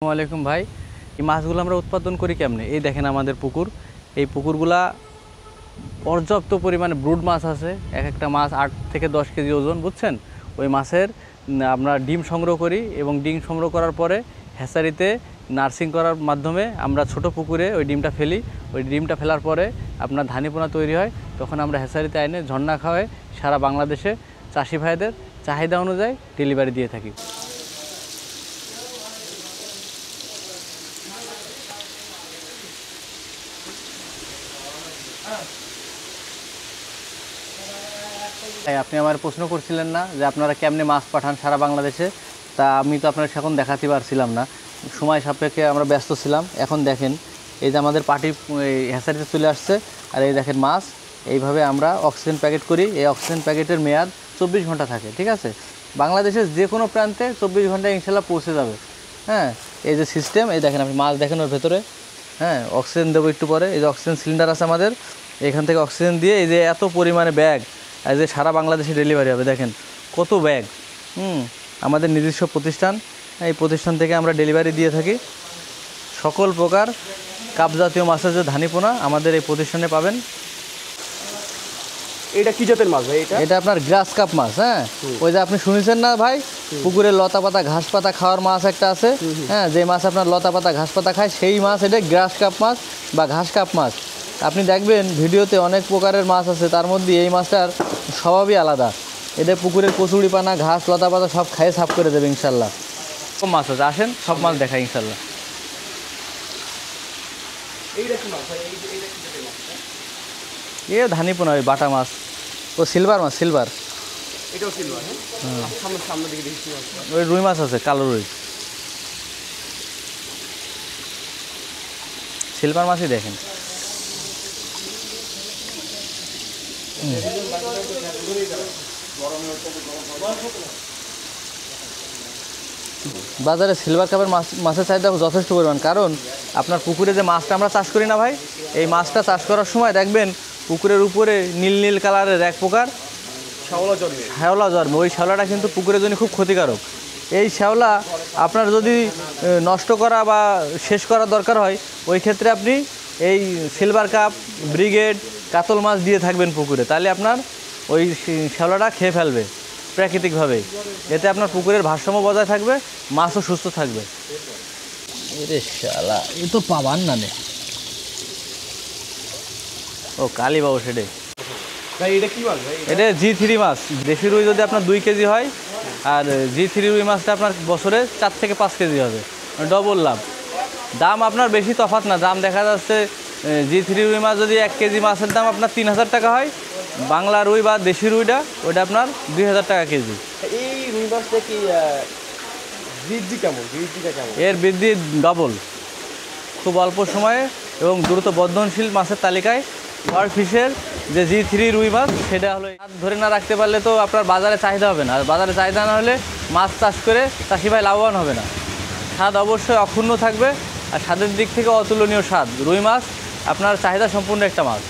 আসসালামু আলাইকুম ভাই। এই মাছগুলো আমরা উৎপাদন করি কেমনে? এই দেখেন আমাদের পুকুর। এই পুকুরগুলা পর্যাপ্ত পরিমাণে ব্রুড মাছ আছে। এক একটা মাছ 8 থেকে 10 কেজি ওজন, বুঝছেন? ওই মাছের আমরা ডিম সংগ্রহ করি এবং ডিম সংগ্রহ করার পরে হ্যাচারিতে নার্সিং করার মাধ্যমে আমরা ছোট পুকুরে ওই ডিমটা ফেলি। ওই ডিমটা ফেলার পরে আপনার ধানিপোনা তৈরি হয়, তখন আমরা হ্যাচারিতে এনে ঝর্ণা খাওয়ায় সারা বাংলাদেশে চাষি ভাইদের চাহিদা অনুযায়ী ডেলিভারি দিয়ে থাকি। আপনি আমার প্রশ্ন করছিলেন না যে আপনারা কেমনে মাছ পাঠান সারা বাংলাদেশে? তা আমি তো আপনার এখন দেখাতে পারছিলাম না, সময় সাপেক্ষে আমরা ব্যস্ত ছিলাম। এখন দেখেন এই যে আমাদের পার্টি হ্যাচারিতে চলে আসছে, আর এই দেখেন মাছ এইভাবে আমরা অক্সিজেন প্যাকেট করি। এই অক্সিজেন প্যাকেটের মেয়াদ 24 ঘন্টা থাকে, ঠিক আছে? বাংলাদেশের যে কোনো প্রান্তে 24 ঘন্টায় ইনশাল্লাহ পৌঁছে যাবে। হ্যাঁ, এই যে সিস্টেম, এই দেখেন আপনি মাছ দেখেন ওর ভেতরে। হ্যাঁ, অক্সিজেন দেবো একটু পরে। এই যে অক্সিজেন সিলিন্ডার আছে আমাদের, এখান থেকে অক্সিজেন দিয়ে এই যে এত পরিমাণে ব্যাগ এই যে সারা বাংলাদেশে ডেলিভারি হবে। দেখেন কত ব্যাগ। আমাদের নিজস্ব প্রতিষ্ঠান, এই প্রতিষ্ঠান থেকে আমরা ডেলিভারি দিয়ে থাকি। সকল প্রকার কাপ জাতীয় মাছের যে ধানিপোনা আমাদের এই প্রতিষ্ঠানে পাবেন। এটা কি জাতের মাছ ভাই? এটা আপনার গ্রাস কাপ মাছ। হ্যাঁ, ওই যে আপনি শুনেছেন না ভাই, পুকুরে লতা পাতা ঘাস পাতা খাওয়ার মাছ একটা আছে। হ্যাঁ, যে মাছ আপনার লতা পাতা ঘাস পাতা খায় সেই মাছ এটা গ্রাস কাপ মাছ বা ঘাস কাপ মাছ। আপনি দেখবেন ভিডিওতে অনেক প্রকারের মাছ আছে, তার মধ্যে এই মাছটার স্বভাবই আলাদা। এটা পুকুরের কচুরি পানা ঘাস লতা পাতা সব খাইয়ে সাফ করে দেবে ইনশাল্লাহ। সব মাছ আছে, আসেন সব মাছ দেখাই ইনশাল্লাহ। এ ধানিপোনা ওই বাটা মাছ, ও সিলভার মাছ, সিলভার। এটাও সিলভার। হ্যাঁ, সামনে দিকে দেখি ওই রুই মাছ আছে, কালো রুই। সিলভার মাছই দেখেন। বাজারে সিলভার কাপের মাছের চাহিদা যথেষ্ট পরিমাণ, কারণ আপনার পুকুরে যে মাছটা আমরা চাষ করি না ভাই, এই মাছটা চাষ করার সময় দেখবেন পুকুরের উপরে নীল নীল কালারের এক প্রকার শ্যাওলা জন্মে। ওই শ্যাওলাটা কিন্তু পুকুরের জন্য খুব ক্ষতিকারক। এই শ্যাওলা আপনার যদি নষ্ট করা বা শেষ করার দরকার হয়, ওই ক্ষেত্রে আপনি এই সিলভার কাপ ব্রিগেড কাতল মাছ দিয়ে থাকবেন পুকুরে, তাহলে আপনার ওই শ্যাওলাটা খেয়ে ফেলবে প্রাকৃতিকভাবে। এতে আপনার পুকুরের ভারসাম্য বজায় থাকবে, মাছও সুস্থ থাকবে। এরে শালা, এ তো পাবান না নে। ও কালী বাবু সেটে ভাই, এটা কি মাছ ভাই? এটা G3 মাছ। দেশি রুই যদি আপনার 2 কেজি হয়, আর G3 রুই মাছটা আপনার বছরে 4 থেকে 5 কেজি হবে, ডবল লাভ। দাম আপনার বেশি তফাৎ না, দাম দেখা যাচ্ছে G3 রুই মাছ যদি 1 কেজি মাছের দাম আপনার 3000 টাকা হয়, বাংলা রুই বা দেশি রুইটা ওইটা আপনার 2000 টাকা কেজি। এই রুই মাছটা কি বৃদ্ধিটা কেমন? এর বৃদ্ধি ডবল, খুব অল্প সময়ে এবং দ্রুত বর্ধনশীল মাছের তালিকায় ওয়ার্ল্ড ফিশের যে G3 রুই মাছ, সেটা হলো। হাত ধরে না রাখতে পারলে তো আপনার বাজারে চাহিদা হবে না, আর বাজারে চাহিদা না হলে মাছ চাষ করে চাষি ভাই লাভবান হবে না। স্বাদ অবশ্যই অক্ষুণ্ণ থাকবে, আর স্বাদের দিক থেকে অতুলনীয় স্বাদ। রুই মাছ আপনার চাহিদা সম্পূর্ণ একটা মাছ।